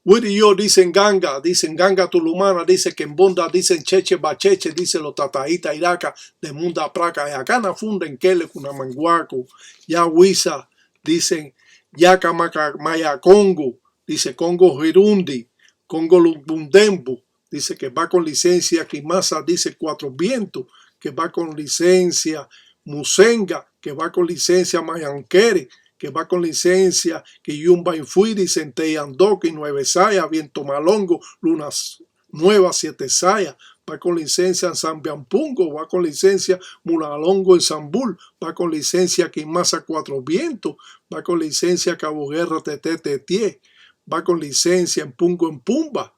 Yo dicen ganga tulumana, dice Kembonda, dicen cheche bacheche, dice los tataíta iraca de munda praca, y acá na funda en kele kunamanguaco, ya huiza, dicen yaca maya Congo, dice Congo Girundi, Congo Lubundembu, dice que va con licencia Kimasa, dice Cuatro Vientos, que va con licencia Musenga, que va con licencia Mayanquere, que va con licencia Quiyumba Infuiri, Centellandoque, Nueve Saya, Viento Malongo, Lunas Nueva, Siete Saya, va con licencia en San Biampungo, va con licencia Mulalongo en Zambul, va con licencia Quimasa Cuatro Vientos, va con licencia Cabo Guerra Teté, va con licencia en Pungo en Pumba,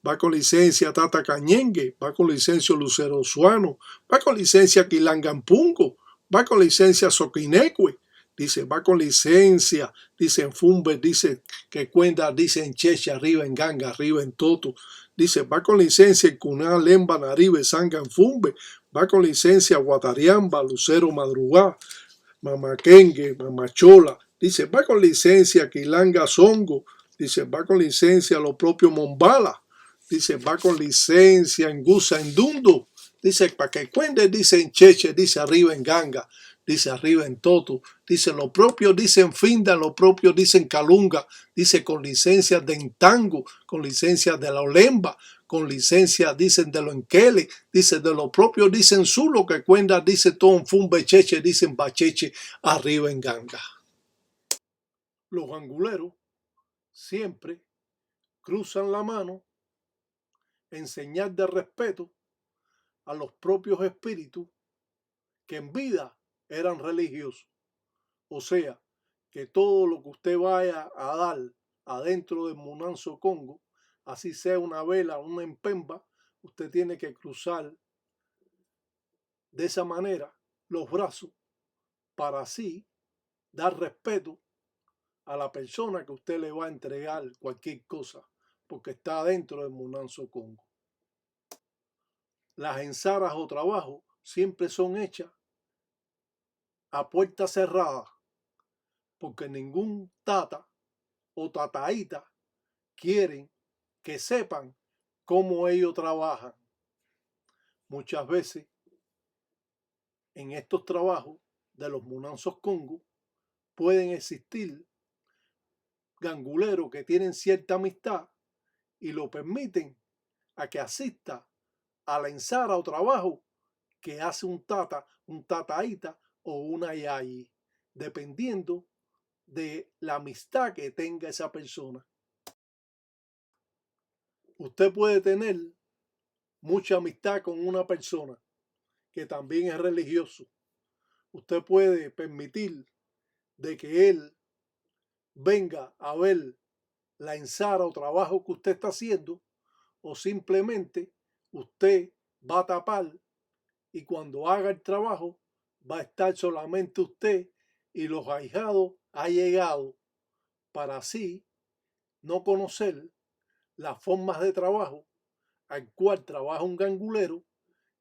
va con licencia Tata Cañengue, va con licencia Lucero Suano, va con licencia Quilangampungo, va con licencia Soquineque, dice, va con licencia, dice en Fumbe, dice que cuenta, dice en Cheche, arriba en Ganga, arriba en Toto, dice, va con licencia en Cuná, Lemba, Naribe, Sanga en Fumbe, va con licencia Guatariamba, Lucero Madrugá, Mamaquengue, Mamachola, dice, va con licencia Quilanga Zongo, dice, va con licencia lo propio Mombala, dice, va con licencia en Gusa, en Dundo, dice, para que cuente, dice en Cheche, dice arriba en Ganga, dice arriba en Toto, dice lo propio, dice en Finda, lo propio, dice en Calunga, dice con licencia de Entango, con licencia de la Olemba, con licencia, dicen de lo Enquele, dice de lo propio, dicen Zulo, que cuenta, dice todo en Fumbe Cheche, dicen Bacheche, arriba en Ganga. Los ganguleros siempre cruzan la mano en señal de respeto a los propios espíritus que en vida eran religiosos. O sea, que todo lo que usted vaya a dar adentro del Munanzo Congo, así sea una vela o una empemba, usted tiene que cruzar de esa manera los brazos para así dar respeto a la persona que usted le va a entregar cualquier cosa, porque está adentro del Munanzo Congo. Las ensaras o trabajos siempre son hechas a puerta cerrada, porque ningún tata o tataíta quieren que sepan cómo ellos trabajan. Muchas veces en estos trabajos de los Munanzos Congo pueden existir ganguleros que tienen cierta amistad y lo permiten a que asista a la ensara o trabajo que hace un tata, un tataíta o una yayi, dependiendo de la amistad que tenga esa persona. Usted puede tener mucha amistad con una persona que también es religioso. Usted puede permitir de que él venga a ver la ensara o trabajo que usted está haciendo, o simplemente usted va a tapar y cuando haga el trabajo va a estar solamente usted y los ahijados allegados, para así no conocer las formas de trabajo al cual trabaja un gangulero,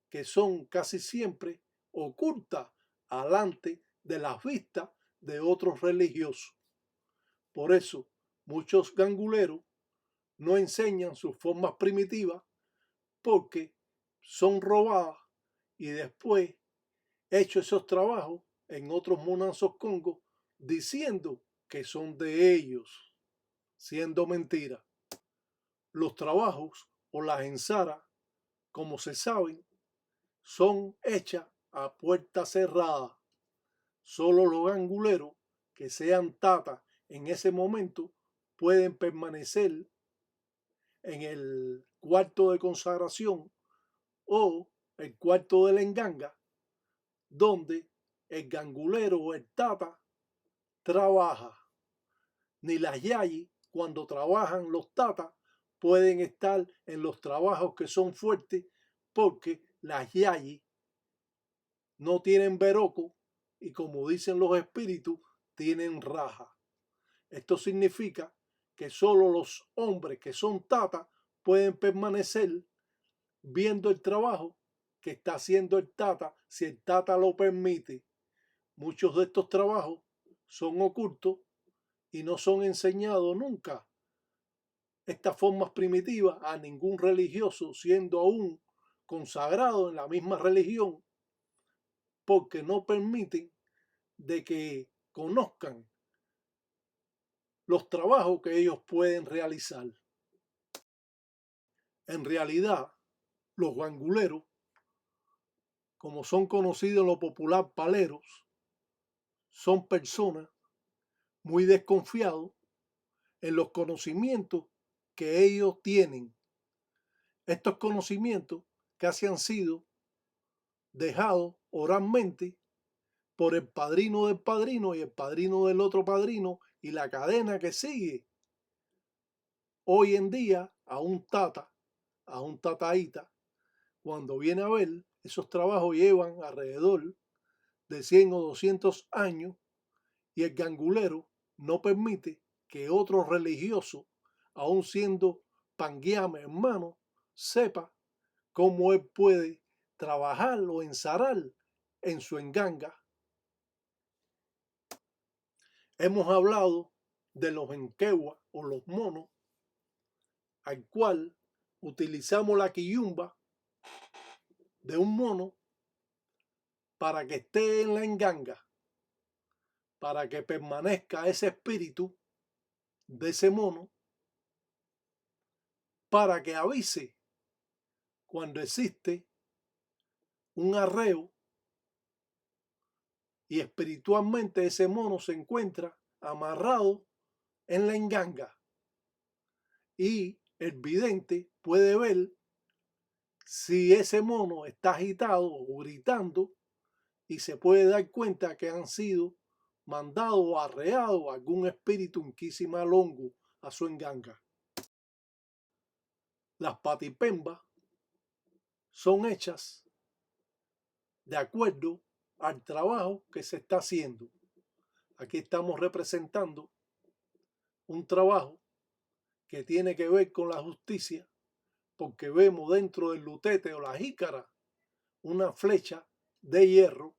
que son casi siempre ocultas alante de las vistas de otros religiosos. Por eso muchos ganguleros no enseñan sus formas primitivas, porque son robadas y después hecho esos trabajos en otros Munanzos Congo diciendo que son de ellos, siendo mentira. Los trabajos o las ensaras, como se saben, son hechas a puerta cerrada. Solo los ganguleros que sean tata en ese momento pueden permanecer en el cuarto de consagración o el cuarto de la enganga, donde el gangulero o el tata trabaja. Ni las yayi, cuando trabajan los tatas, pueden estar en los trabajos que son fuertes, porque las yayi no tienen beroco y, como dicen los espíritus, tienen raja. Esto significa que solo los hombres que son tatas pueden permanecer viendo el trabajo que está haciendo el tata, si el tata lo permite. Muchos de estos trabajos son ocultos y no son enseñados nunca estas formas primitivas a ningún religioso, siendo aún consagrado en la misma religión, porque no permiten de que conozcan los trabajos que ellos pueden realizar. En realidad, los guanguleros, como son conocidos en lo popular paleros, son personas muy desconfiados en los conocimientos que ellos tienen. Estos conocimientos casi han sido dejados oralmente por el padrino del padrino y el padrino del otro padrino y la cadena que sigue. Hoy en día a un tataíta, cuando viene a ver, esos trabajos llevan alrededor de 100 o 200 años y el gangulero no permite que otro religioso, aun siendo panguiame hermano, sepa cómo él puede trabajar o ensarar en su enganga. Hemos hablado de los enquewa o los monos, al cual utilizamos la quiyumba de un mono para que esté en la enganga, para que permanezca ese espíritu de ese mono, para que avise cuando existe un arreo y espiritualmente ese mono se encuentra amarrado en la enganga y el vidente puede ver si ese mono está agitado o gritando y se puede dar cuenta que han sido mandados o arreados algún espíritu inquisimalongo a su enganga. Las patipembas son hechas de acuerdo al trabajo que se está haciendo. Aquí estamos representando un trabajo que tiene que ver con la justicia, porque vemos dentro del lutete o la jícara una flecha de hierro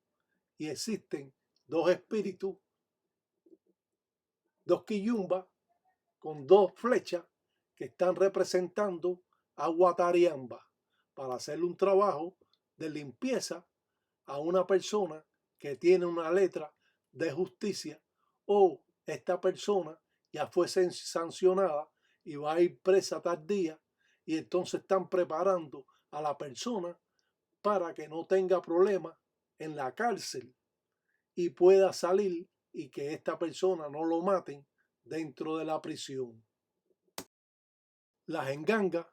y existen dos espíritus, dos quiyumbas con dos flechas que están representando a Guatariamba para hacerle un trabajo de limpieza a una persona que tiene una letra de justicia o esta persona ya fue sancionada y va a ir presa tal día y entonces están preparando a la persona para que no tenga problemas en la cárcel y pueda salir y que esta persona no lo maten dentro de la prisión. Las engangas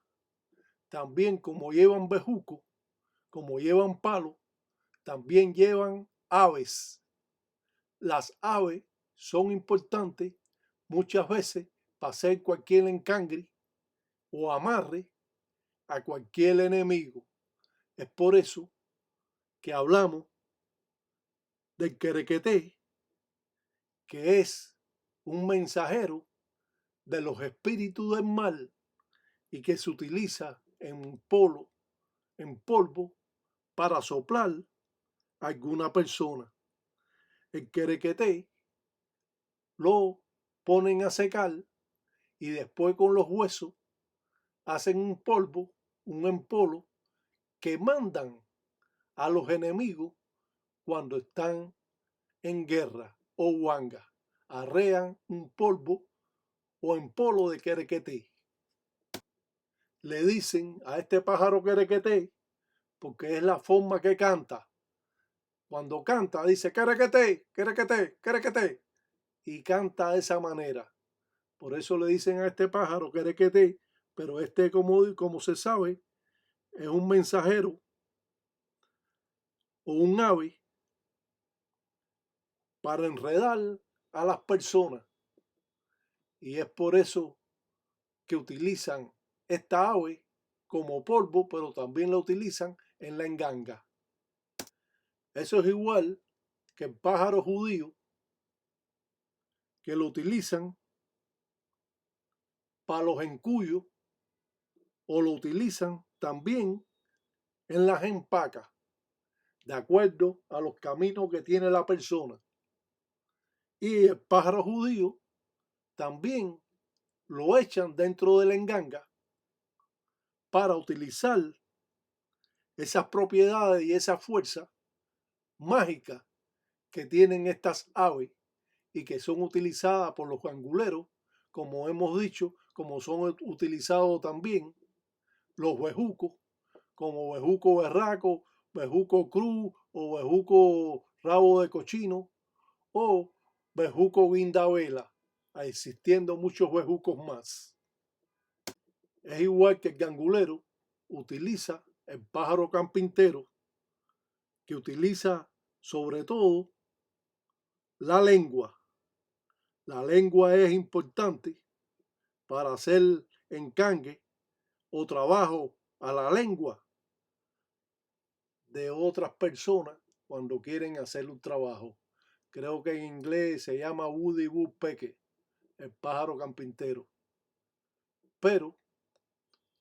también, como llevan bejuco, como llevan palo, también llevan aves. Las aves son importantes muchas veces para hacer cualquier encangre o amarre a cualquier enemigo. Es por eso que hablamos del querequeté, que es un mensajero de los espíritus del mal y que se utiliza en polvo para soplar a alguna persona. El querequeté lo ponen a secar y después con los huesos hacen un polvo, un empolo que mandan a los enemigos cuando están en guerra o huanga. Arrean un polvo o empolo de querequeté. Le dicen a este pájaro querequeté porque es la forma que canta. Cuando canta dice querequeté, querequeté, querequeté y canta de esa manera. Por eso le dicen a este pájaro querequeté, pero este como se sabe es un mensajero o un ave para enredar a las personas. Y es por eso que utilizan esta ave como polvo, pero también la utilizan en la enganga. Eso es igual que el pájaro judío, que lo utilizan para los encuyos o lo utilizan también en las empacas, de acuerdo a los caminos que tiene la persona. Y el pájaro judío también lo echan dentro de la enganga para utilizar esas propiedades y esa fuerza mágica que tienen estas aves y que son utilizadas por los ganguleros, como hemos dicho, como son utilizados también los bejucos, como bejuco berraco, bejuco cruz o bejuco rabo de cochino o bejuco guindavela, existiendo muchos bejucos más. Es igual que el gangulero utiliza el pájaro carpintero, que utiliza sobre todo la lengua. La lengua es importante para hacer encangue o trabajo a la lengua de otras personas cuando quieren hacer un trabajo. Creo que en inglés se llama Woody Woodpecker, el pájaro carpintero. Pero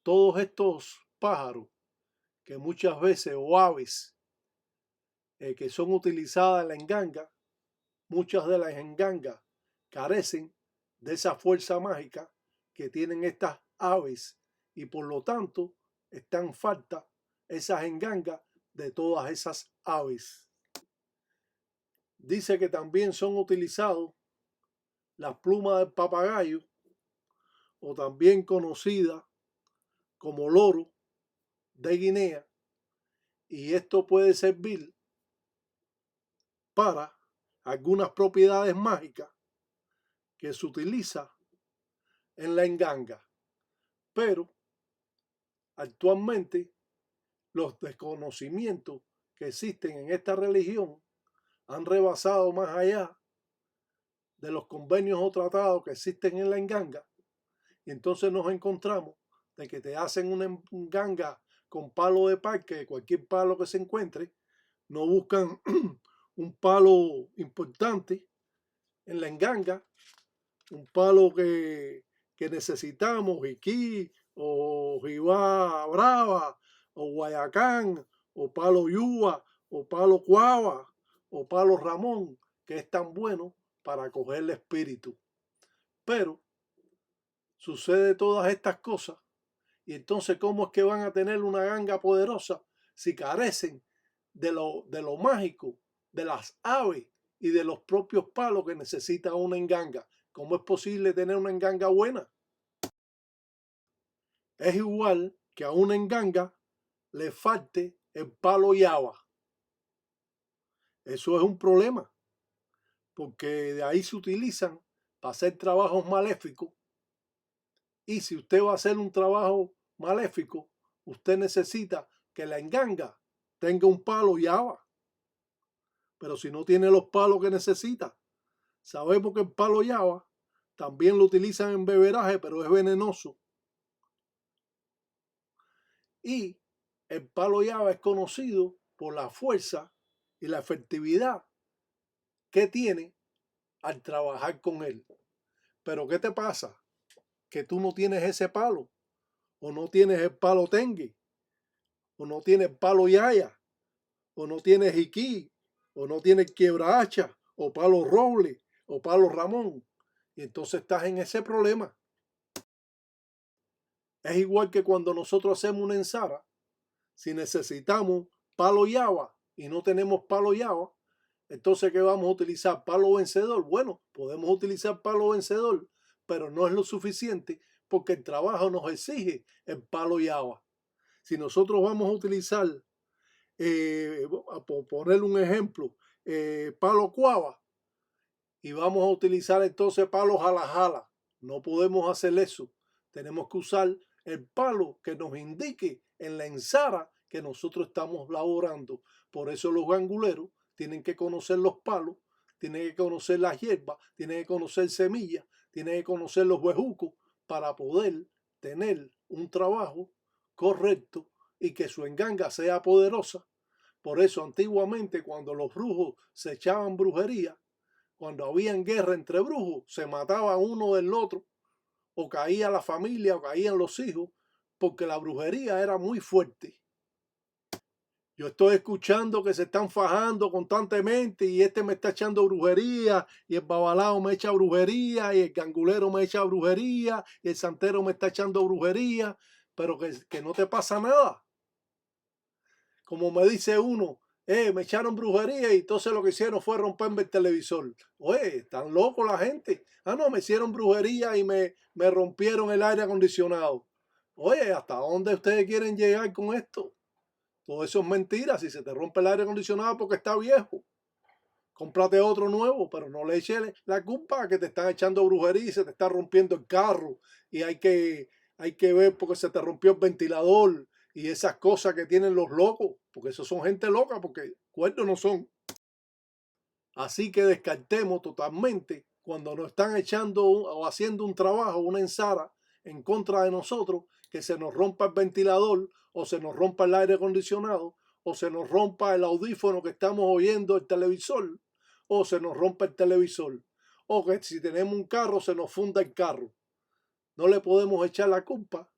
todos estos pájaros que muchas veces, o aves, que son utilizadas en la enganga, muchas de las engangas carecen de esa fuerza mágica que tienen estas aves y por lo tanto están falta esas engangas de todas esas aves. Dice que también son utilizados las plumas del papagayo, o también conocida como loro de Guinea, y esto puede servir para algunas propiedades mágicas que se utiliza en la enganga. Pero actualmente los desconocimientos que existen en esta religión han rebasado más allá de los convenios o tratados que existen en la enganga, y entonces nos encontramos de que te hacen una enganga con palo de parque, cualquier palo que se encuentre, no buscan un palo importante en la enganga, un palo que necesitamos, jiquí, o jibá brava, o guayacán, o palo yuba, o palo cuava, o palo ramón, que es tan bueno para coger el espíritu. Pero sucede todas estas cosas, y entonces ¿cómo es que van a tener una ganga poderosa si carecen de lo mágico, de las aves y de los propios palos que necesita una enganga? ¿Cómo es posible tener una enganga buena? Es igual que a una enganga le falte el palo yaba. Eso es un problema, porque de ahí se utilizan para hacer trabajos maléficos. Y si usted va a hacer un trabajo maléfico, usted necesita que la enganga tenga un palo yaba. Pero si no tiene los palos que necesita, sabemos que el palo yaba también lo utilizan en beberaje, pero es venenoso. Y el palo yaba es conocido por la fuerza y la efectividad que tiene al trabajar con él. Pero ¿qué te pasa? Que tú no tienes ese palo, o no tienes el palo tengue, o no tienes el palo yaya, o no tienes jiquí, o no tienes quiebra hacha, o palo roble, o palo ramón. Y entonces estás en ese problema. Es igual que cuando nosotros hacemos una ensara, si necesitamos palo yaba y no tenemos palo yaba, entonces ¿qué vamos a utilizar? ¿Palo vencedor? Bueno, podemos utilizar palo vencedor, pero no es lo suficiente porque el trabajo nos exige el palo yaba. Si nosotros vamos a utilizar, por poner un ejemplo, palo cuava, y vamos a utilizar entonces palo jala jala, no podemos hacer eso. Tenemos que usar el palo que nos indique en la ensara que nosotros estamos laborando. Por eso los ganguleros tienen que conocer los palos, tienen que conocer las hierbas, tienen que conocer semillas, tienen que conocer los bejucos para poder tener un trabajo correcto y que su enganga sea poderosa. Por eso antiguamente cuando los brujos se echaban brujería, cuando había guerra entre brujos, se mataba uno del otro, o caía la familia, o caían los hijos, porque la brujería era muy fuerte. Yo estoy escuchando que se están fajando constantemente y este me está echando brujería y el babalao me echa brujería y el gangulero me echa brujería y el santero me está echando brujería, pero que no te pasa nada. Como me dice uno, me echaron brujería y entonces lo que hicieron fue romperme el televisor. Oye, están locos la gente. Ah, no, me hicieron brujería y me rompieron el aire acondicionado. Oye, ¿hasta dónde ustedes quieren llegar con esto? Todo eso es mentira. Si se te rompe el aire acondicionado porque está viejo, cómprate otro nuevo, pero no le eches la culpa a que te están echando brujería y se te está rompiendo el carro y hay que ver porque se te rompió el ventilador y esas cosas que tienen los locos, porque esos son gente loca, porque cuerdos no son. Así que descartemos totalmente cuando nos están echando o haciendo un trabajo, una ensara en contra de nosotros, que se nos rompa el ventilador o se nos rompa el aire acondicionado o se nos rompa el audífono que estamos oyendo el televisor o se nos rompa el televisor o que si tenemos un carro se nos funda el carro. No le podemos echar la culpa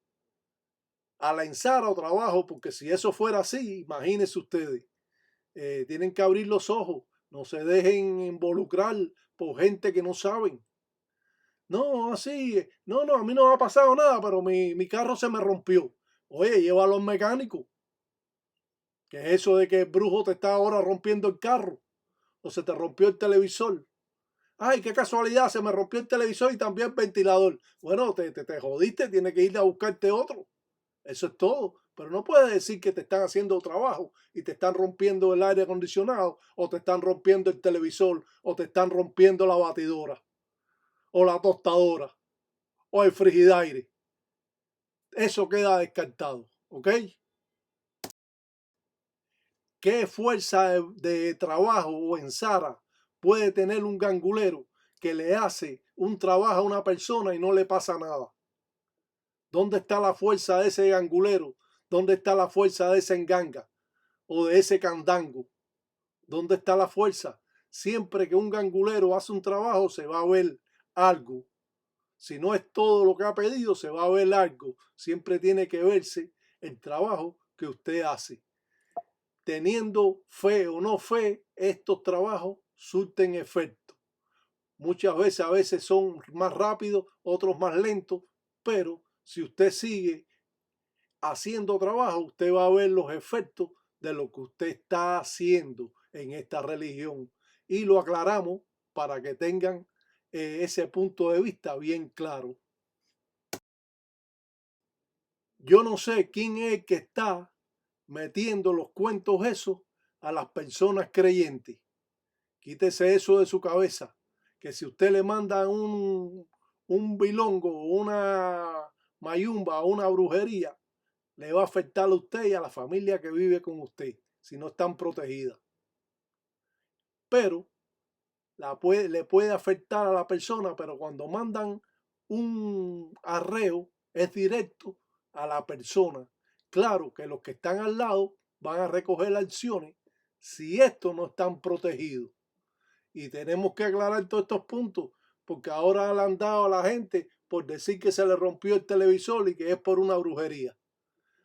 a la ensara o trabajo, porque si eso fuera así, imagínense ustedes, tienen que abrir los ojos, no se dejen involucrar por gente que no saben. No, así, no, a mí no me ha pasado nada, pero mi carro se me rompió. Oye, llévalo al mecánico. ¿Qué es eso de que el brujo te está ahora rompiendo el carro? O se te rompió el televisor. Ay, qué casualidad, se me rompió el televisor y también el ventilador. Bueno, te jodiste, tienes que ir a buscarte otro. Eso es todo. Pero no puedes decir que te están haciendo trabajo y te están rompiendo el aire acondicionado o te están rompiendo el televisor o te están rompiendo la batidora o la tostadora o el frigidaire. Eso queda descartado, ¿ok? ¿Qué fuerza de trabajo o ensara puede tener un gangulero que le hace un trabajo a una persona y no le pasa nada? ¿Dónde está la fuerza de ese gangulero? ¿Dónde está la fuerza de ese enganga o de ese candango? ¿Dónde está la fuerza? Siempre que un gangulero hace un trabajo se va a ver algo. Si no es todo lo que ha pedido, se va a ver algo. Siempre tiene que verse el trabajo que usted hace. Teniendo fe o no fe, estos trabajos surten efecto. Muchas veces, a veces son más rápidos, otros más lentos, pero si usted sigue haciendo trabajo, usted va a ver los efectos de lo que usted está haciendo en esta religión. Y lo aclaramos para que tengan ese punto de vista bien claro. Yo no sé quién es el que está metiendo los cuentos esos a las personas creyentes. Quítese eso de su cabeza, que si usted le manda un bilongo, una mayumba, una brujería, le va a afectar a usted y a la familia que vive con usted, si no están protegidas. Pero le puede afectar a la persona, pero cuando mandan un arreo es directo a la persona. Claro que los que están al lado van a recoger acciones si estos no están protegidos. Y tenemos que aclarar todos estos puntos, porque ahora le han dado a la gente por decir que se le rompió el televisor y que es por una brujería.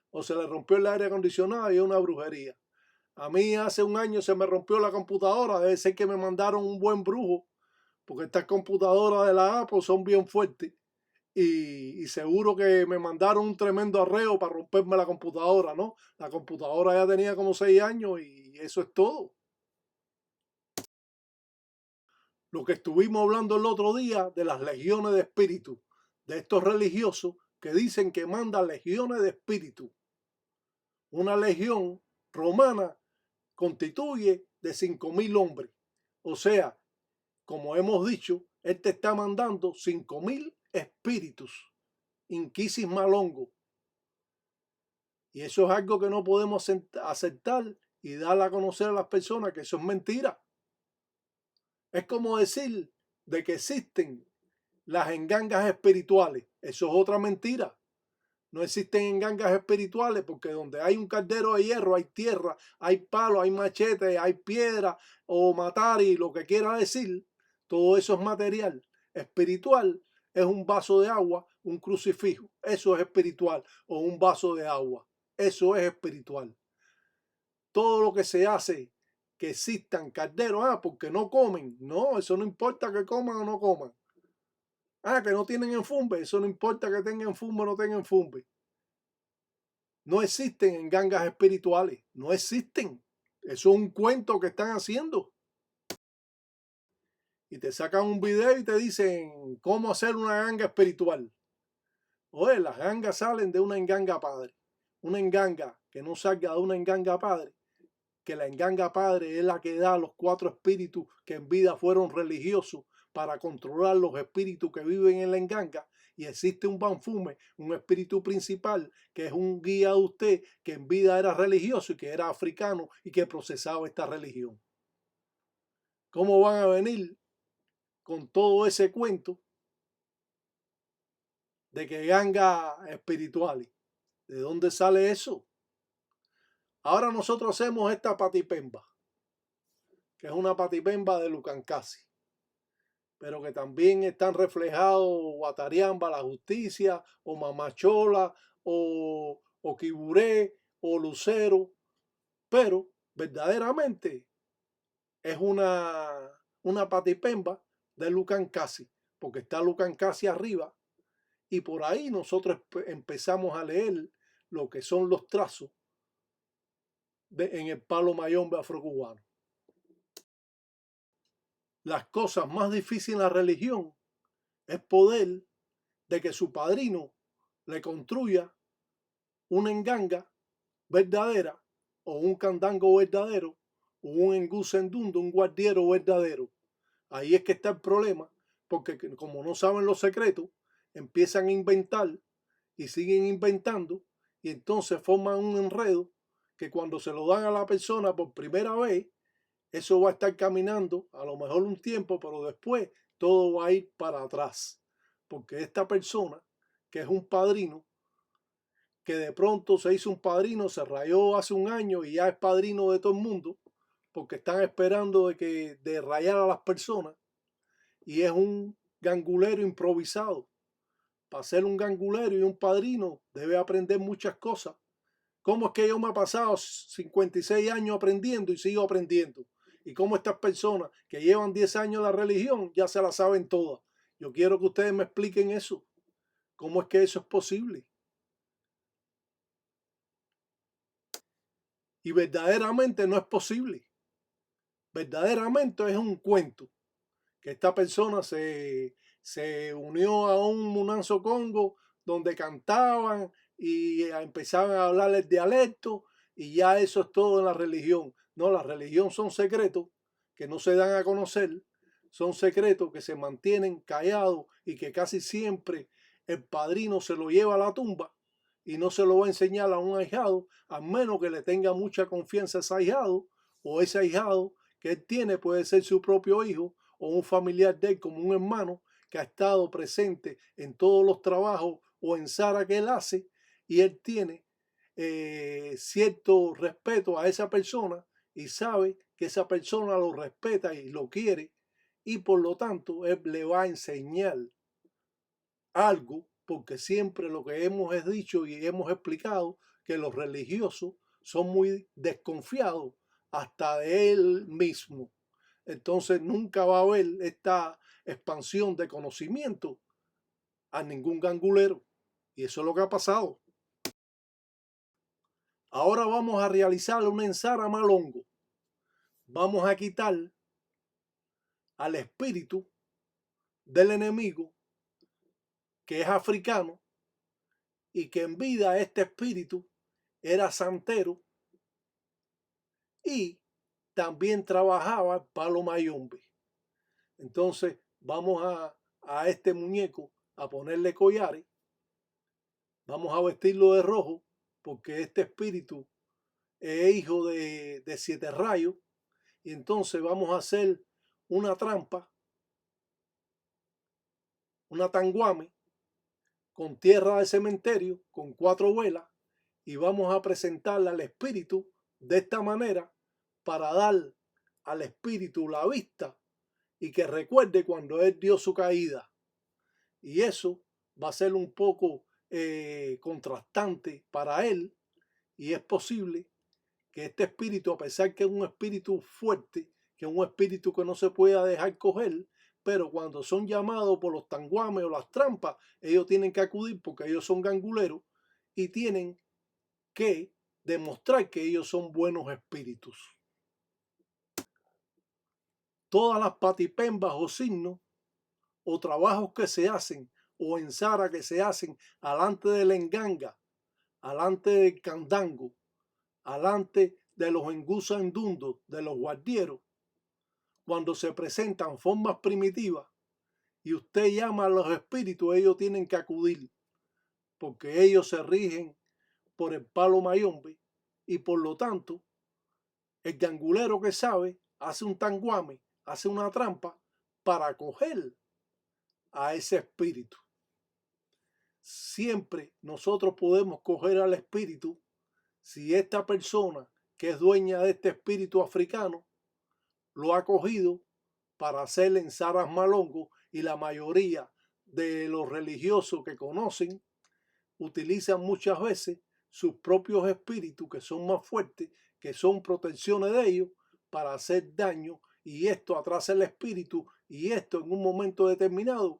O se le rompió el aire acondicionado y es una brujería. A mí hace un año se me rompió la computadora, debe ser que me mandaron un buen brujo, porque estas computadoras de la Apple son bien fuertes. Y seguro que me mandaron un tremendo arreo para romperme la computadora, ¿no? La computadora ya tenía como 6 años y eso es todo. Lo que estuvimos hablando el otro día de las legiones de espíritu, de estos religiosos que dicen que mandan legiones de espíritu. Una legión romana constituye de 5.000 hombres. O sea, como hemos dicho, él te está mandando 5.000 espíritus, inquisis malongo. Y eso es algo que no podemos aceptar y dar a conocer a las personas que eso es mentira. Es como decir de que existen las engangas espirituales. Eso es otra mentira. No existen engangas espirituales porque donde hay un caldero de hierro hay tierra, hay palo, hay machete, hay piedra o matari, lo que quiera decir. Todo eso es material. Espiritual es un vaso de agua, un crucifijo. Eso es espiritual. O un vaso de agua. Eso es espiritual. todo lo que se hace que existan calderos, porque no comen. No, eso no importa que coman o no coman. Que no tienen enfumbe, eso no importa que tengan enfumbe o no tengan enfumbe. No existen engangas espirituales, no existen. Eso es un cuento que están haciendo. Y te sacan un video y te dicen cómo hacer una ganga espiritual. Oye, las gangas salen de una enganga padre. Una enganga que no salga de una enganga padre, que la enganga padre es la que da a los 4 espíritus que en vida fueron religiosos para controlar los espíritus que viven en la enganga. Y existe un banfume, un espíritu principal, que es un guía de usted, que en vida era religioso y que era africano y que procesaba esta religión. ¿Cómo van a venir con todo ese cuento de que gangas espirituales? ¿De dónde sale eso? Ahora nosotros hacemos esta patipemba, que es una patipemba de Lucancasi, pero que también están reflejados Guatariamba, la justicia, o Mamachola, o Quiburé, o Lucero, pero verdaderamente es una patipemba de Lucancasi, porque está Lucancasi arriba, y por ahí nosotros empezamos a leer lo que son los trazos en el palo mayombe afrocubano. Las cosas más difíciles en la religión es poder de que su padrino le construya una enganga verdadera o un candango verdadero o un engusendundo, un guardiero verdadero. Ahí es que está el problema, porque como no saben los secretos, empiezan a inventar y siguen inventando y entonces forman un enredo que cuando se lo dan a la persona por primera vez, eso va a estar caminando a lo mejor un tiempo, pero después todo va a ir para atrás. Porque esta persona, que es un padrino, que de pronto se hizo un padrino, se rayó hace un año y ya es padrino de todo el mundo, porque están esperando de rayar a las personas, y es un gangulero improvisado. Para ser un gangulero y un padrino debe aprender muchas cosas. ¿Cómo es que yo me he pasado 56 años aprendiendo y sigo aprendiendo? Y cómo estas personas que llevan 10 años en la religión ya se la saben todas. Yo quiero que ustedes me expliquen eso. ¿Cómo es que eso es posible? Y verdaderamente no es posible. Verdaderamente es un cuento. Que esta persona se unió a un Munanzo Congo donde cantaban y empezaban a hablar el dialecto, y ya eso es todo en la religión. No, la religión son secretos que no se dan a conocer, son secretos que se mantienen callados y que casi siempre el padrino se lo lleva a la tumba y no se lo va a enseñar a un ahijado, a menos que le tenga mucha confianza a ese ahijado, o ese ahijado que él tiene puede ser su propio hijo o un familiar de él, como un hermano que ha estado presente en todos los trabajos o en Sara que él hace, y él tiene cierto respeto a esa persona y sabe que esa persona lo respeta y lo quiere, y por lo tanto él le va a enseñar algo, porque siempre lo que hemos dicho y hemos explicado, que los religiosos son muy desconfiados hasta de él mismo. Entonces nunca va a haber esta expansión de conocimiento a ningún gangulero. Y eso es lo que ha pasado. Ahora vamos a realizar una ensara malongo. Vamos a quitar al espíritu del enemigo, que es africano, y que en vida este espíritu era santero y también trabajaba el palo mayombe. Entonces vamos a este muñeco a ponerle collares, vamos a vestirlo de rojo, porque este espíritu es hijo de 7 rayos, y entonces vamos a hacer una trampa, una tanguame, con tierra de cementerio, con 4 velas, y vamos a presentarle al espíritu de esta manera para dar al espíritu la vista y que recuerde cuando él dio su caída. Y eso va a ser un poco contrastante para él, y es posible que este espíritu, a pesar que es un espíritu fuerte, que es un espíritu que no se pueda dejar coger, pero cuando son llamados por los tanguames o las trampas, ellos tienen que acudir porque ellos son ganguleros y tienen que demostrar que ellos son buenos espíritus. Todas las patipembas o signos o trabajos que se hacen o ensara que se hacen alante del enganga, alante del candango, alante de los engusandundos, de los guardieros, cuando se presentan formas primitivas y usted llama a los espíritus, ellos tienen que acudir, porque ellos se rigen por el palo mayombe y por lo tanto el gangulero que sabe hace un tanguame, hace una trampa para coger a ese espíritu. Siempre nosotros podemos coger al espíritu si esta persona que es dueña de este espíritu africano lo ha cogido para hacer ensaras malongo, y la mayoría de los religiosos que conocen utilizan muchas veces sus propios espíritus que son más fuertes, que son protecciones de ellos para hacer daño, y esto atrasa el espíritu, y esto en un momento determinado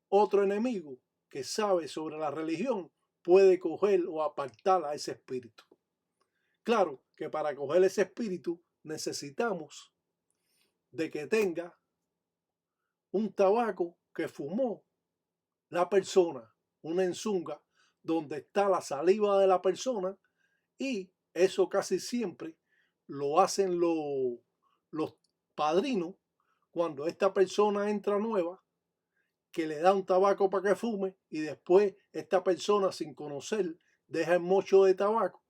otro enemigo que sabe sobre la religión puede coger o apartar a ese espíritu. Claro que para coger ese espíritu necesitamos de que tenga un tabaco que fumó la persona, una enzunga donde está la saliva de la persona, y eso casi siempre lo hacen los padrinos cuando esta persona entra nueva, que le da un tabaco para que fume y después esta persona sin conocer deja el mocho de tabaco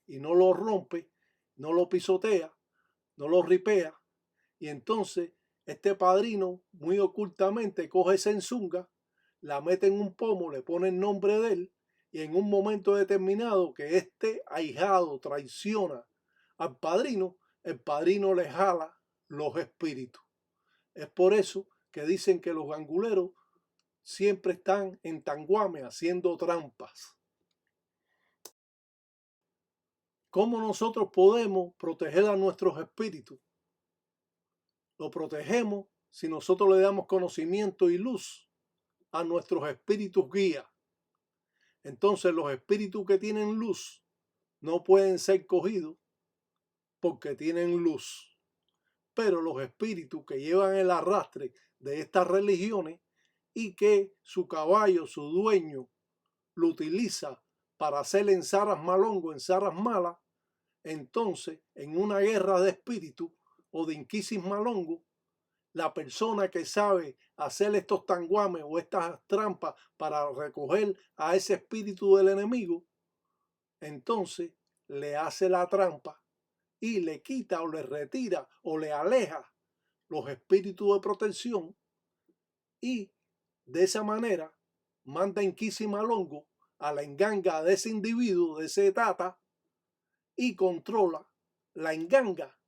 y no lo rompe, no lo pisotea, no lo ripea, y entonces este padrino muy ocultamente coge esa enzunga, la mete en un pomo, le pone el nombre de él, y en un momento determinado que este ahijado traiciona al padrino, el padrino le jala los espíritus. Es por eso que dicen que los ganguleros siempre están en tanguame haciendo trampas. ¿Cómo nosotros podemos proteger a nuestros espíritus? Lo protegemos si nosotros le damos conocimiento y luz a nuestros espíritus guía. Entonces los espíritus que tienen luz no pueden ser cogidos porque tienen luz. Pero los espíritus que llevan el arrastre de estas religiones y que su caballo, su dueño, lo utiliza para hacer ensaras malongo, ensaras malas, entonces en una guerra de espíritus o de inquisis malongo, la persona que sabe hacer estos tanguames o estas trampas para recoger a ese espíritu del enemigo, entonces le hace la trampa y le quita o le retira o le aleja los espíritus de protección, y de esa manera manda inquisi malongo a la enganga de ese individuo, de ese tata, y controla la enganga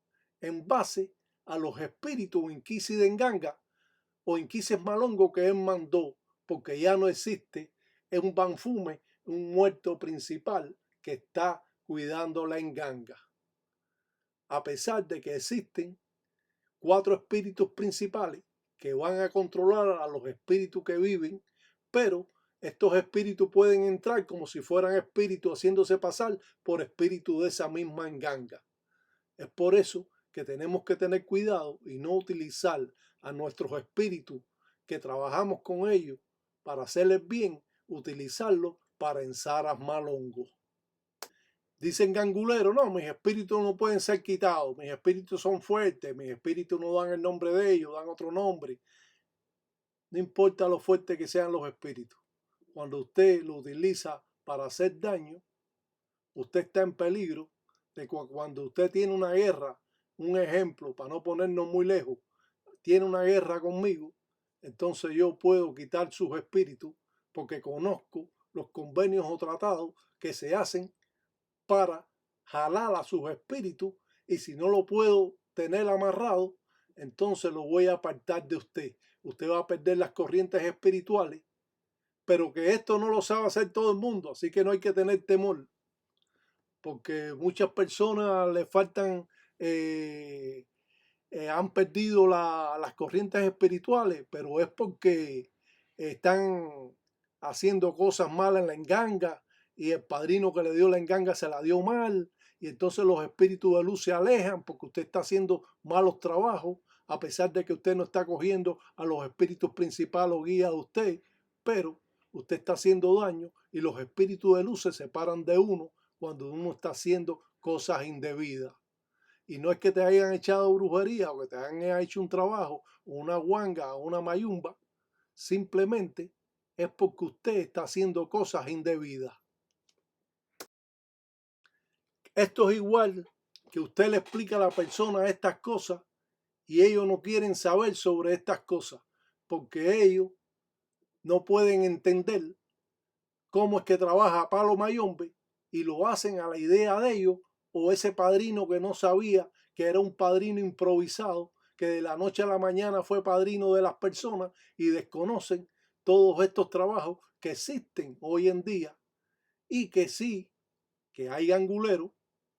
en base a los espíritus inquisi de enganga o inquises malongo que él mandó, porque ya no existe, es un banfume, un muerto principal que está cuidando la enganga. A pesar de que existen 4 espíritus principales que van a controlar a los espíritus que viven, pero estos espíritus pueden entrar como si fueran espíritus haciéndose pasar por espíritus de esa misma enganga. Es por eso que tenemos que tener cuidado y no utilizar a nuestros espíritus que trabajamos con ellos para hacerles bien, utilizarlos para ensaras malongos. Dicen ganguleros, no, mis espíritus no pueden ser quitados, mis espíritus son fuertes, mis espíritus no dan el nombre de ellos, dan otro nombre. No importa lo fuertes que sean los espíritus. Cuando usted lo utiliza para hacer daño, usted está en peligro de cuando usted tiene una guerra, un ejemplo, para no ponernos muy lejos, tiene una guerra conmigo, entonces yo puedo quitar sus espíritus porque conozco los convenios o tratados que se hacen para jalar a sus espíritus, y si no lo puedo tener amarrado, entonces lo voy a apartar de usted. Usted va a perder las corrientes espirituales, pero que esto no lo sabe hacer todo el mundo, así que no hay que tener temor. porque muchas personas le faltan, han perdido las corrientes espirituales, pero es porque están haciendo cosas malas en la enganga y el padrino que le dio la enganga se la dio mal y entonces los espíritus de luz se alejan porque usted está haciendo malos trabajos a pesar de que usted no está cogiendo a los espíritus principales o guías de usted, pero usted está haciendo daño y los espíritus de luz se separan de uno cuando uno está haciendo cosas indebidas. Y no es que te hayan echado brujería o que te hayan hecho un trabajo, o una guanga o una mayumba, simplemente es porque usted está haciendo cosas indebidas. Esto es igual que usted le explica a la persona estas cosas y ellos no quieren saber sobre estas cosas porque ellos no pueden entender cómo es que trabaja Palo Mayombe y lo hacen a la idea de ellos o ese padrino que no sabía que era un padrino improvisado, que de la noche a la mañana fue padrino de las personas y desconocen todos estos trabajos que existen hoy en día y que sí, que hay ganguleros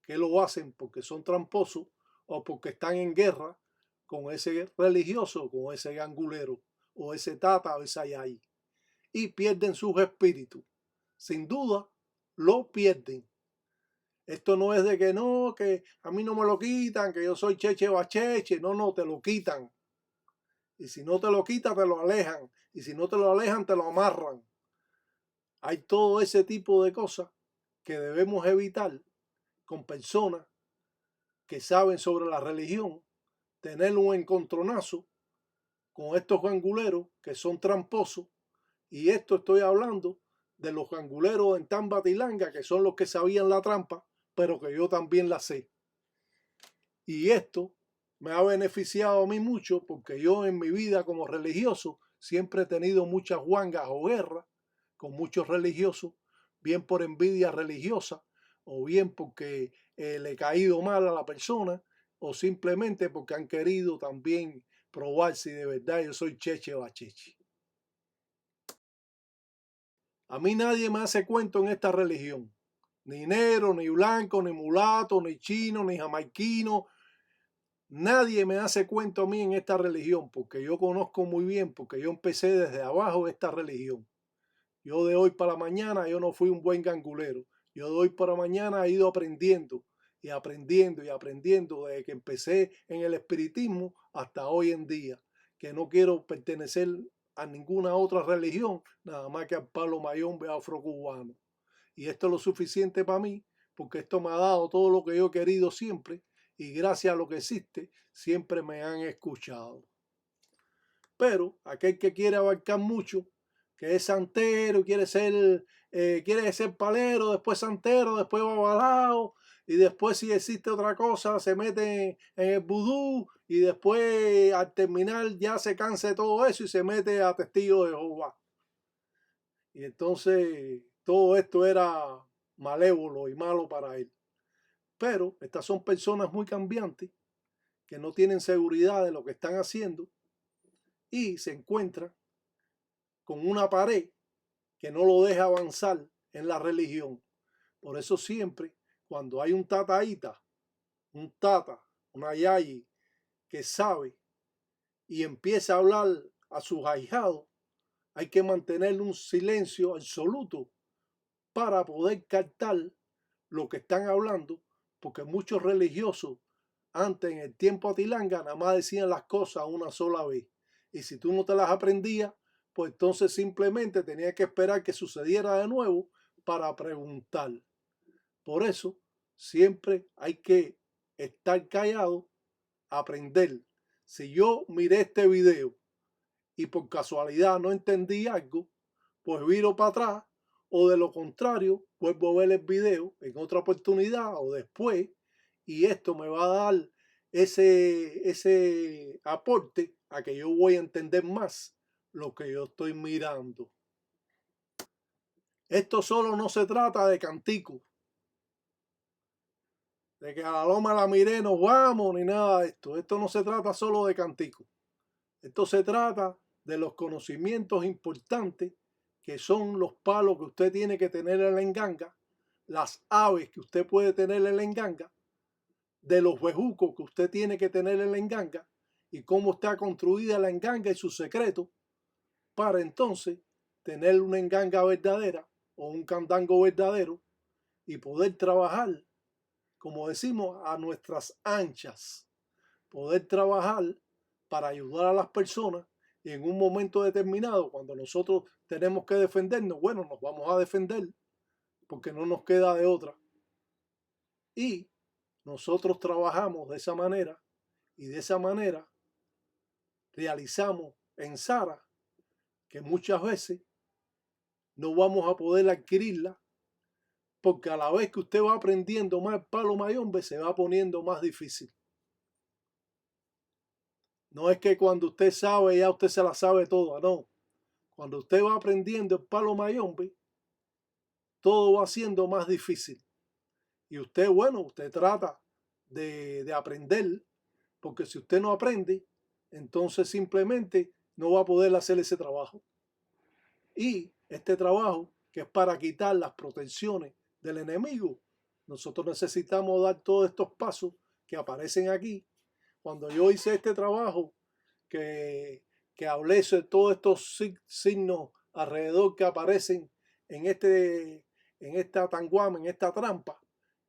que lo hacen porque son tramposos o porque están en guerra con ese religioso, con ese gangulero o ese tata o ese ayay y pierden sus espíritus. Sin duda, lo pierden. Esto no es de que no, que a mí no me lo quitan, que yo soy cheche bacheche. No, no, te lo quitan. Y si no te lo quitan, te lo alejan. Y si no te lo alejan, te lo amarran. Hay todo ese tipo de cosas que debemos evitar con personas que saben sobre la religión, tener un encontronazo con estos ganguleros que son tramposos. Y esto estoy hablando de los ganguleros en Tambatilanga, que son los que sabían la trampa, pero que yo también la sé. Y esto me ha beneficiado a mí mucho porque yo en mi vida como religioso siempre he tenido muchas guangas o guerras con muchos religiosos, bien por envidia religiosa o bien porque le he caído mal a la persona o simplemente porque han querido también probar si de verdad yo soy cheche o bacheche. A mí nadie me hace cuento en esta religión. Ni negro, ni blanco, ni mulato, ni chino, ni jamaiquino. Nadie me hace cuento a mí en esta religión porque yo conozco muy bien, porque yo empecé desde abajo esta religión. Yo de hoy para mañana, yo no fui un buen gangulero. Yo de hoy para mañana he ido aprendiendo y aprendiendo y aprendiendo desde que empecé en el espiritismo hasta hoy en día, que no quiero pertenecer a ninguna otra religión, nada más que al Palo Mayombe afrocubano. Y esto es lo suficiente para mí, porque esto me ha dado todo lo que yo he querido siempre y gracias a lo que existe, siempre me han escuchado. Pero aquel que quiere abarcar mucho, que es santero, quiere ser palero, después santero, después babalao, y después si existe otra cosa se mete en el vudú y después al terminar ya se cansa de todo eso y se mete a testigo de Jehová. Y entonces todo esto era malévolo y malo para él. Pero estas son personas muy cambiantes que no tienen seguridad de lo que están haciendo y se encuentran con una pared que no lo deja avanzar en la religión. Por eso siempre cuando hay un tataíta, un tata, una yayi que sabe y empieza a hablar a sus ahijados, hay que mantener un silencio absoluto para poder captar lo que están hablando, porque muchos religiosos antes en el tiempo atilanga nada más decían las cosas una sola vez. Y si tú no te las aprendías, pues entonces simplemente tenías que esperar que sucediera de nuevo para preguntar. Por eso siempre hay que estar callado, aprender. Si yo miré este video y por casualidad no entendí algo, pues viro para atrás o de lo contrario, vuelvo a ver el video en otra oportunidad o después y esto me va a dar ese aporte a que yo voy a entender más lo que yo estoy mirando. Esto solo no se trata de cantico, de que a la loma la miré, nos vamos, ni nada de esto. Esto no se trata solo de cantico. Esto se trata de los conocimientos importantes que son los palos que usted tiene que tener en la enganga las aves que usted puede tener en la enganga, de los bejucos que usted tiene que tener en la enganga y cómo está construida la enganga y sus secretos, para entonces tener una enganga verdadera o un candango verdadero y poder trabajar, como decimos, a nuestras anchas, poder trabajar para ayudar a las personas y en un momento determinado, cuando nosotros tenemos que defendernos, bueno, nos vamos a defender porque no nos queda de otra. Y nosotros trabajamos de esa manera y de esa manera realizamos en Sara que muchas veces no vamos a poder adquirirla porque a la vez que usted va aprendiendo más el palo mayombe se va poniendo más difícil. No es que cuando usted sabe ya usted se la sabe toda, no. Cuando usted va aprendiendo el palo mayombe, todo va siendo más difícil. Y usted, bueno, usted trata de aprender, porque si usted no aprende, entonces simplemente no va a poder hacer ese trabajo. Y este trabajo, que es para quitar las protecciones del enemigo, nosotros necesitamos dar todos estos pasos que aparecen aquí. Cuando yo hice este trabajo, que hablé de todos estos signos alrededor que aparecen en esta tanguama, en esta trampa,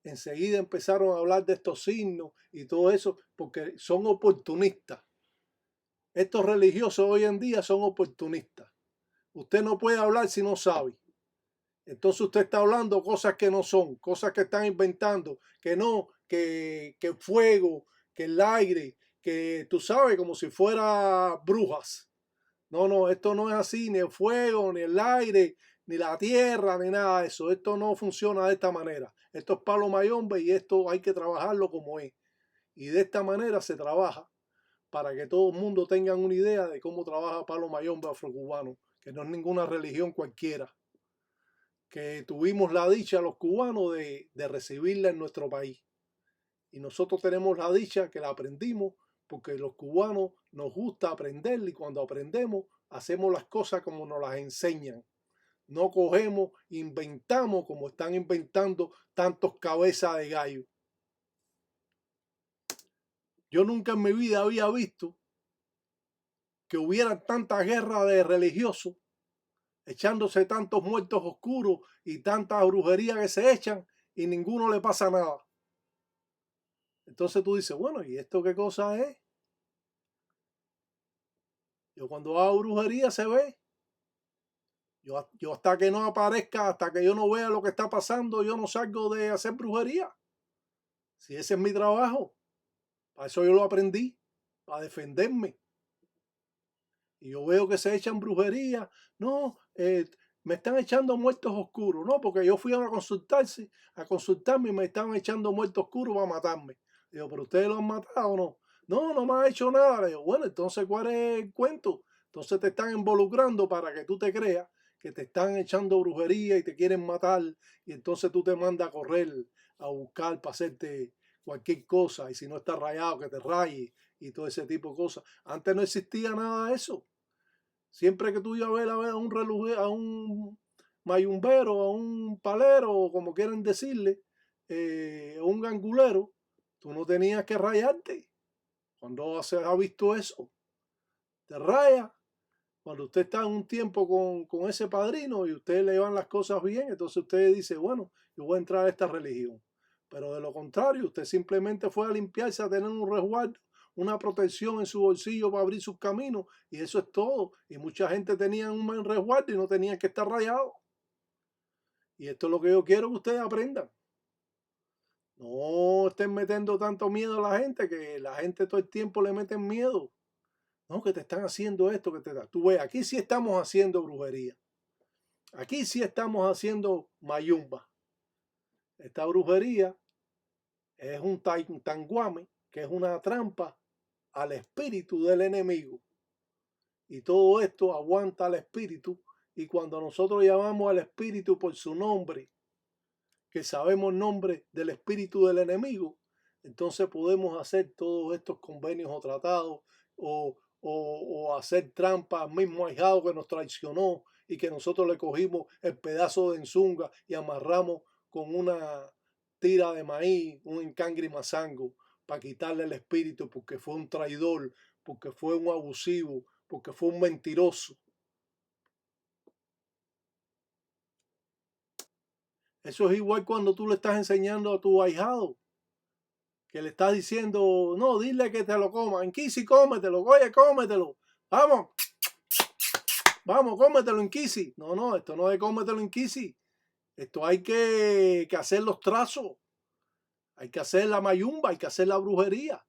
enseguida empezaron a hablar de estos signos y todo eso, porque son oportunistas. Estos religiosos hoy en día son oportunistas. Usted no puede hablar si no sabe. Entonces usted está hablando cosas que no son, cosas que están inventando, que no, que el fuego, que el aire, que tú sabes, como si fuera brujas. No, no, esto no es así, ni el fuego, ni el aire, ni la tierra, ni nada de eso. Esto no funciona de esta manera. Esto es palo mayombe y esto hay que trabajarlo como es. Y de esta manera se trabaja para que todo el mundo tenga una idea de cómo trabaja palo mayombe afrocubano, que no es ninguna religión cualquiera, que tuvimos la dicha los cubanos de recibirla en nuestro país. Y nosotros tenemos la dicha que la aprendimos porque los cubanos nos gusta aprender y cuando aprendemos hacemos las cosas como nos las enseñan. No cogemos, inventamos como están inventando tantos cabezas de gallo. Yo nunca en mi vida había visto que hubiera tanta guerra de religiosos, echándose tantos muertos oscuros y tanta brujería que se echan y ninguno le pasa nada. Entonces tú dices, bueno, ¿y esto qué cosa es? Yo cuando hago brujería se ve. Yo hasta que no aparezca, hasta que yo no vea lo que está pasando, yo no salgo de hacer brujería. Si ese es mi trabajo, para eso yo lo aprendí, para defenderme. Y yo veo que se echan brujería. No, me están echando muertos oscuros. No, porque yo fui a consultarme y me están echando muertos oscuros para matarme. Digo, ¿pero ustedes lo han matado o no? No, no me ha hecho nada. Le digo, bueno, entonces, ¿cuál es el cuento? Entonces te están involucrando para que tú te creas que te están echando brujería y te quieren matar. Y entonces tú te mandas a correr a buscar para hacerte cualquier cosa. Y si no está rayado, que te raye y todo ese tipo de cosas. Antes no existía nada de eso. Siempre que tú ibas a ver a un mayumbero, a un palero, o como quieran decirle, a un gangulero, tú no tenías que rayarte. Cuando se ha visto eso, te raya. Cuando usted está en un tiempo con ese padrino y usted le van las cosas bien, entonces usted dice, bueno, yo voy a entrar a esta religión. Pero de lo contrario, usted simplemente fue a limpiarse, a tener un resguardo, una protección en su bolsillo para abrir sus caminos y eso es todo. Y mucha gente tenía un buen resguardo y no tenían que estar rayados. Y esto es lo que yo quiero que ustedes aprendan. No estén metiendo tanto miedo a la gente, que la gente todo el tiempo le meten miedo. No, que te están haciendo esto, que te da. Tú ves, aquí sí estamos haciendo brujería. Aquí sí estamos haciendo mayumba. Esta brujería es un tanguame, que es una trampa al espíritu del enemigo. Y todo esto aguanta al espíritu. Y cuando nosotros llamamos al espíritu por su nombre, que sabemos el nombre del espíritu del enemigo, entonces podemos hacer todos estos convenios o tratados o hacer trampas al mismo ahijado que nos traicionó y que nosotros le cogimos el pedazo de enzunga y amarramos con una tira de maíz, un encangre mazango, para quitarle el espíritu porque fue un traidor, porque fue un abusivo, porque fue un mentiroso. Eso es igual cuando tú le estás enseñando a tu ahijado, que le estás diciendo, no, dile que te lo coma, en Kisi, cómetelo, oye, cómetelo, vamos, vamos, cómetelo en Kisi. No, esto no es cómetelo en Kisi. Esto hay que hacer los trazos, hay que hacer la mayumba, hay que hacer la brujería.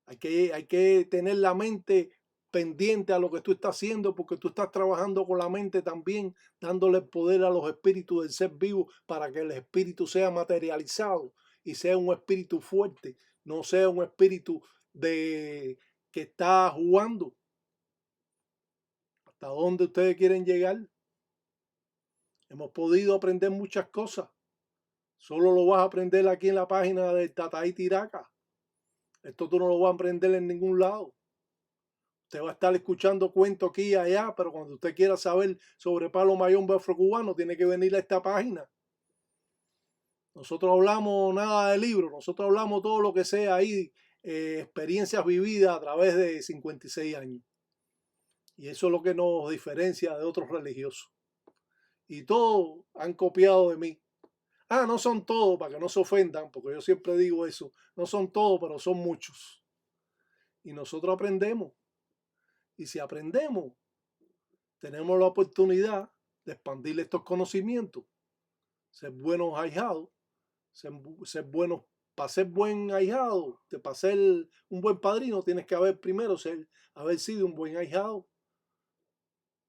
Hay que tener la mente pendiente a lo que tú estás haciendo, porque tú estás trabajando con la mente también, dándole poder a los espíritus del ser vivo para que el espíritu sea materializado y sea un espíritu fuerte, no sea un espíritu de que está jugando. ¿Hasta dónde ustedes quieren llegar? Hemos podido aprender muchas cosas. Solo lo vas a aprender aquí en la página de Tataí Tiraca. Esto tú no lo vas a aprender en ningún lado. Usted va a estar escuchando cuentos aquí y allá, pero cuando usted quiera saber sobre palo mayombe afrocubano, tiene que venir a esta página. Nosotros hablamos nada de libros, nosotros hablamos todo lo que sea ahí, experiencias vividas a través de 56 años. Y eso es lo que nos diferencia de otros religiosos. Y todos han copiado de mí. No son todos, para que no se ofendan, porque yo siempre digo eso. No son todos, pero son muchos. Y nosotros aprendemos. Y si aprendemos, tenemos la oportunidad de expandir estos conocimientos, ser buenos ahijados, ser buenos. Para ser buen ahijado, para ser un buen padrino, tienes que haber primero haber sido un buen ahijado.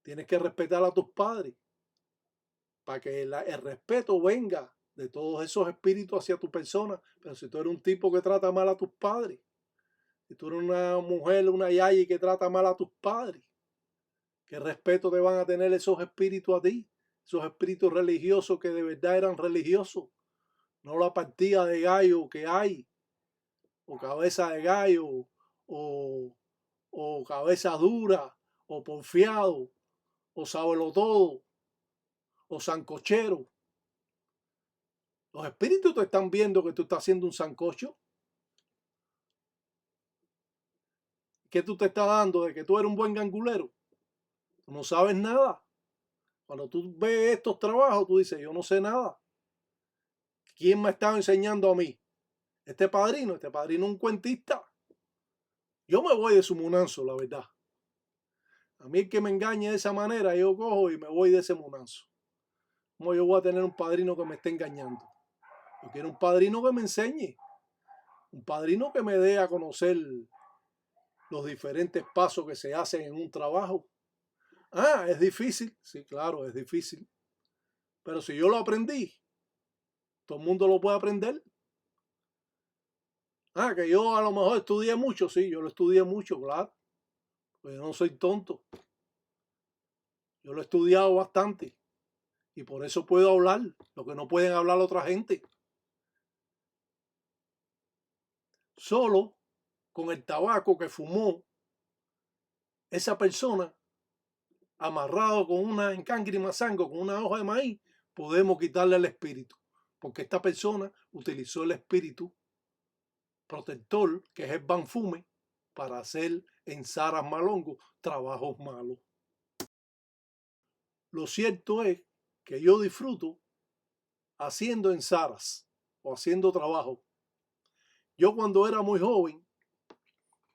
Tienes que respetar a tus padres para que el respeto venga de todos esos espíritus hacia tu persona. Pero si tú eres un tipo que trata mal a tus padres, si tú eres una mujer, una yayi que trata mal a tus padres, ¿qué respeto te van a tener esos espíritus a ti? Esos espíritus religiosos que de verdad eran religiosos. No la partida de gallo que hay, o cabeza de gallo, o cabeza dura, o porfiado, o sábelo todo, o sancochero. Los espíritus te están viendo que tú estás haciendo un sancocho. ¿Qué tú te estás dando de que tú eres un buen gangulero? Tú no sabes nada. Cuando tú ves estos trabajos, tú dices, yo no sé nada. ¿Quién me estaba enseñando a mí? Este padrino es un cuentista. Yo me voy de su munanzo, la verdad. A mí el que me engañe de esa manera, yo cojo y me voy de ese munanzo. ¿Cómo yo voy a tener un padrino que me esté engañando? Yo quiero un padrino que me enseñe. Un padrino que me dé a conocer los diferentes pasos que se hacen en un trabajo. Es difícil. Sí, claro, es difícil. Pero si yo lo aprendí, todo el mundo lo puede aprender. Que yo a lo mejor estudié mucho. Sí, yo lo estudié mucho, claro. Pues yo no soy tonto. Yo lo he estudiado bastante. Y por eso puedo hablar lo que no pueden hablar otra gente. Solo con el tabaco que fumó esa persona, amarrado con una encangre mazango, con una hoja de maíz, podemos quitarle el espíritu. Porque esta persona utilizó el espíritu protector, que es el banfume, para hacer en Saras Malongo trabajos malos. Lo cierto es que yo disfruto haciendo en Saras o haciendo trabajo. Yo cuando era muy joven,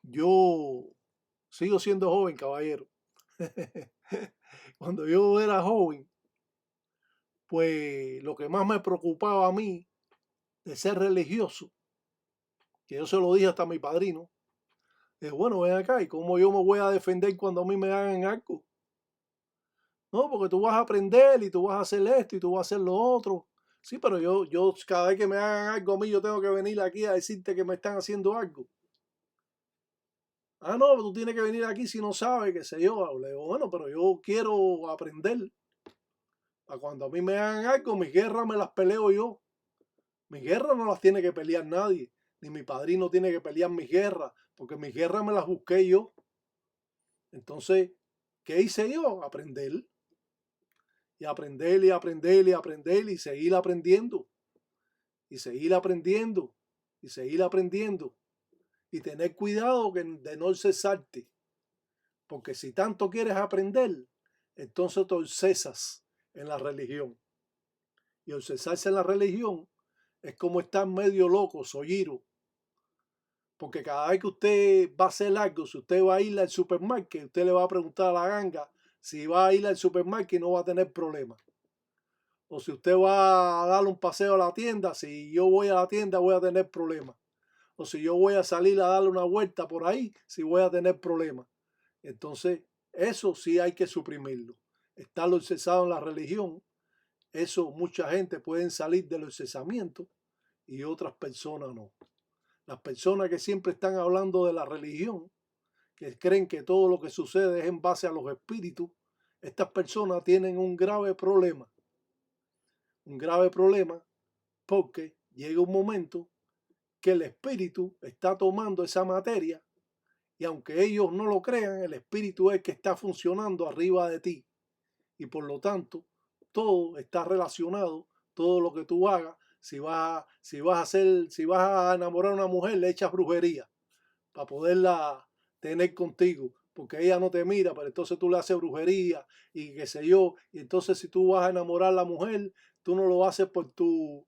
yo sigo siendo joven, caballero. Cuando yo era joven, pues lo que más me preocupaba a mí de ser religioso, que yo se lo dije hasta a mi padrino, es bueno, ven acá, ¿y cómo yo me voy a defender cuando a mí me hagan algo? No, porque tú vas a aprender y tú vas a hacer esto y tú vas a hacer lo otro. Sí, pero yo cada vez que me hagan algo a mí, yo tengo que venir aquí a decirte que me están haciendo algo. No, tú tienes que venir aquí si no sabes, qué sé yo. Le digo, bueno, pero yo quiero aprender. A cuando a mí me hagan algo, mis guerras me las peleo yo. Mis guerras no las tiene que pelear nadie. Ni mi padrino tiene que pelear mis guerras, porque mis guerras me las busqué yo. Entonces, ¿qué hice yo? Aprender. Y aprender y aprender y aprender y seguir aprendiendo. y seguir aprendiendo, y seguir aprendiendo, y tener cuidado de no cesarte, porque si tanto quieres aprender, entonces te obsesas en la religión, y obsesarse en la religión es como estar medio loco, soyiro, porque cada vez que usted va a hacer algo, si usted va a ir al supermercado, usted le va a preguntar a la ganga si va a ir al supermercado y no va a tener problemas. O si usted va a darle un paseo a la tienda, si yo voy a la tienda voy a tener problemas. O si yo voy a salir a darle una vuelta por ahí, si voy a tener problemas. Entonces, eso sí hay que suprimirlo. Estar obsesado en la religión, eso mucha gente puede salir del obsesamiento y otras personas no. Las personas que siempre están hablando de la religión, que creen que todo lo que sucede es en base a los espíritus, estas personas tienen un grave problema. Un grave problema porque llega un momento que el espíritu está tomando esa materia y aunque ellos no lo crean, el espíritu es el que está funcionando arriba de ti. Y por lo tanto, todo está relacionado, todo lo que tú hagas. Si vas a enamorar a una mujer, le echas brujería para poderla tener contigo, porque ella no te mira, pero entonces tú le haces brujería y qué sé yo. Y entonces si tú vas a enamorar a la mujer, tú no lo haces por tu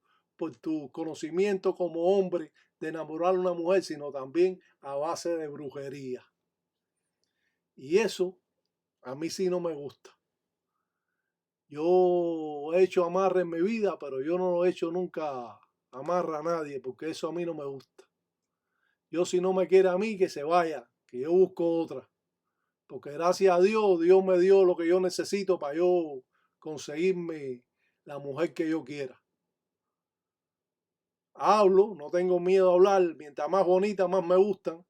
conocimiento como hombre de enamorar a una mujer, sino también a base de brujería. Y eso a mí sí no me gusta. Yo he hecho amarre en mi vida, pero yo no he hecho nunca amarra a nadie, porque eso a mí no me gusta. Yo si no me quiere a mí, que se vaya, que yo busco otra. Porque gracias a Dios, Dios me dio lo que yo necesito para yo conseguirme la mujer que yo quiera. Hablo, no tengo miedo a hablar, mientras más bonita, más me gustan.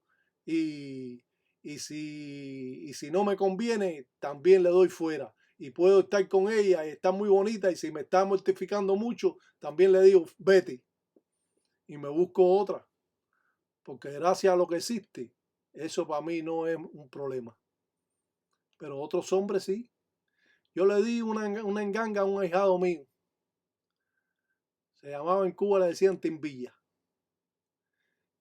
Y, y si no me conviene, también le doy fuera. Y puedo estar con ella y está muy bonita. Y si me está mortificando mucho, también le digo, vete. Y me busco otra. Porque gracias a lo que existe, eso para mí no es un problema. Pero otros hombres sí. Yo le di una enganga a un ahijado mío. Se llamaba en Cuba, le decían Timbilla.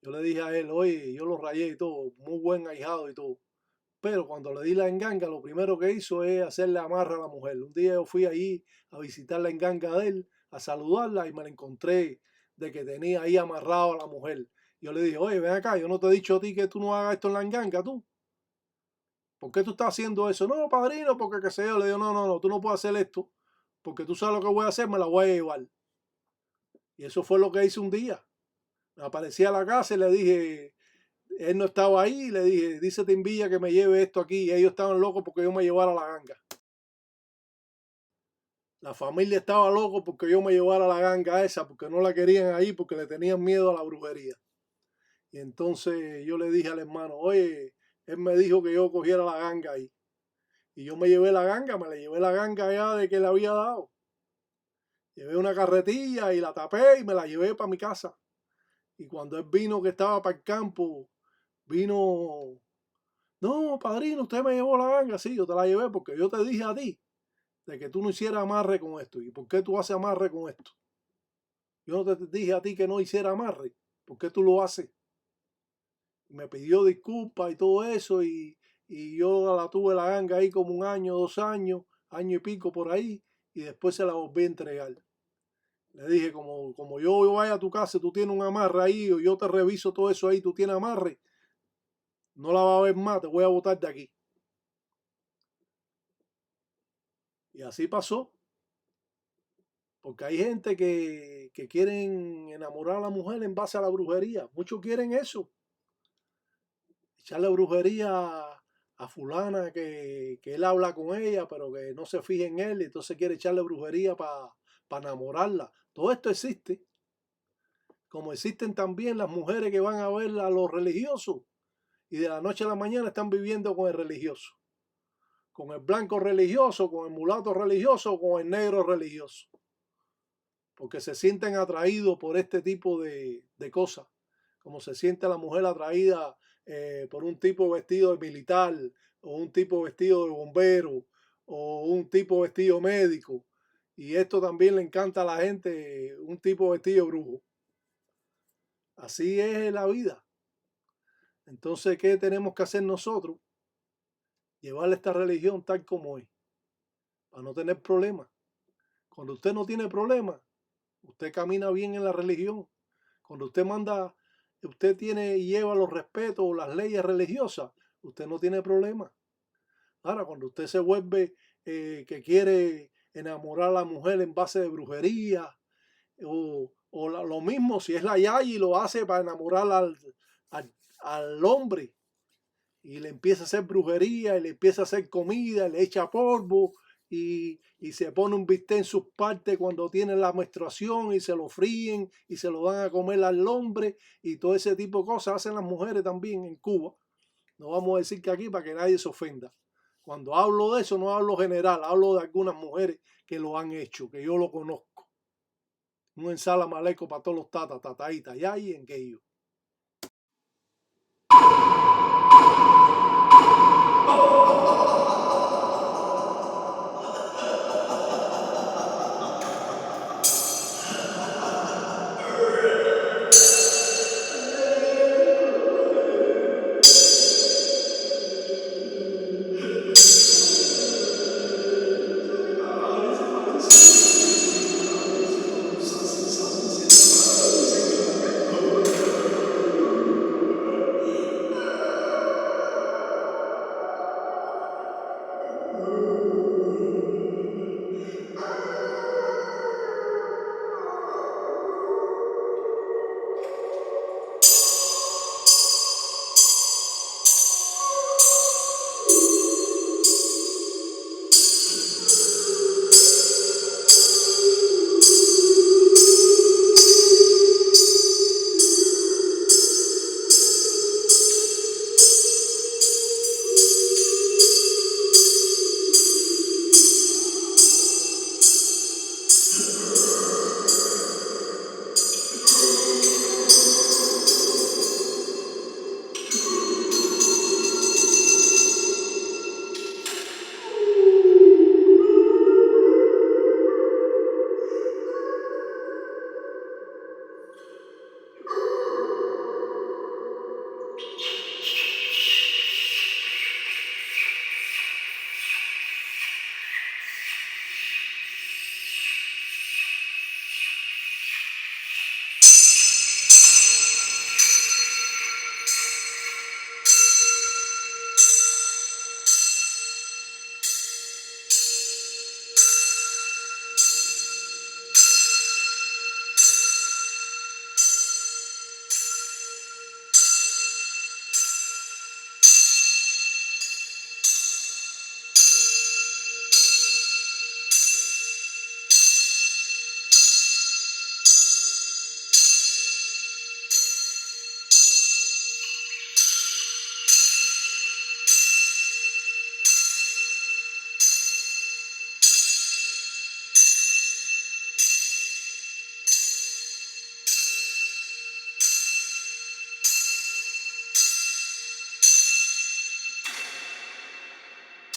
Yo le dije a él, oye, yo lo rayé y todo, muy buen ahijado y todo. Pero cuando le di la enganga, lo primero que hizo es hacerle amarra a la mujer. Un día yo fui allí a visitar la enganga de él, a saludarla y me la encontré de que tenía ahí amarrado a la mujer. Yo le dije, oye, ven acá, yo no te he dicho a ti que tú no hagas esto en la enganga, tú. ¿Por qué tú estás haciendo eso? No, padrino, porque qué sé yo. Le digo, no, tú no puedes hacer esto, porque tú sabes lo que voy a hacer, me la voy a llevar. Y eso fue lo que hice un día. Me aparecí a la casa y le dije, él no estaba ahí, y le dije, dice Timbilla que me lleve esto aquí. Y ellos estaban locos porque yo me llevara la ganga. La familia estaba loco porque yo me llevara la ganga esa, porque no la querían ahí, porque le tenían miedo a la brujería. Y entonces yo le dije al hermano, oye, él me dijo que yo cogiera la ganga ahí. Y yo me llevé la ganga, me la llevé la ganga allá de que le había dado. Llevé una carretilla y la tapé y me la llevé para mi casa. Y cuando él vino, que estaba para el campo, vino, no, padrino, usted me llevó la ganga. Sí, yo te la llevé porque yo te dije a ti de que tú no hicieras amarre con esto. ¿Y por qué tú haces amarre con esto? Yo no te dije a ti que no hiciera amarre. ¿Por qué tú lo haces? Y me pidió disculpas y todo eso y yo la tuve la ganga ahí como un año, 2 años, año y pico por ahí y después se la volví a entregar. Le dije, como yo vaya a tu casa, tú tienes un amarre ahí, o yo te reviso todo eso ahí, tú tienes amarre, no la vas a ver más, te voy a botar de aquí. Y así pasó, porque hay gente que quieren enamorar a la mujer en base a la brujería. Muchos quieren eso, echarle brujería a fulana que él habla con ella, pero que no se fije en él, y entonces quiere echarle brujería para enamorarla. Todo esto existe, como existen también las mujeres que van a ver a los religiosos y de la noche a la mañana están viviendo con el religioso, con el blanco religioso, con el mulato religioso, con el negro religioso, porque se sienten atraídos por este tipo de cosas, como se siente la mujer atraída por un tipo vestido de militar, o un tipo vestido de bombero, o un tipo vestido médico, y esto también le encanta a la gente, un tipo vestido de brujo. Así es la vida. Entonces, ¿qué tenemos que hacer nosotros? Llevar esta religión tal como es, para no tener problemas. Cuando usted no tiene problemas, usted camina bien en la religión. Cuando usted manda, usted tiene y lleva los respetos o las leyes religiosas, usted no tiene problemas. Ahora, cuando usted se vuelve que quiere enamorar a la mujer en base de brujería, lo mismo, si es la yayi, lo hace para enamorar al hombre, y le empieza a hacer brujería, y le empieza a hacer comida, le echa polvo, y se pone un bistec en sus partes cuando tiene la menstruación, y se lo fríen, y se lo dan a comer al hombre, y todo ese tipo de cosas hacen las mujeres también en Cuba. No vamos a decir que aquí para que nadie se ofenda. Cuando hablo de eso, no hablo general, hablo de algunas mujeres que lo han hecho, que yo lo conozco. Un ensala maleco para todos los tataitas, y ahí en que yo.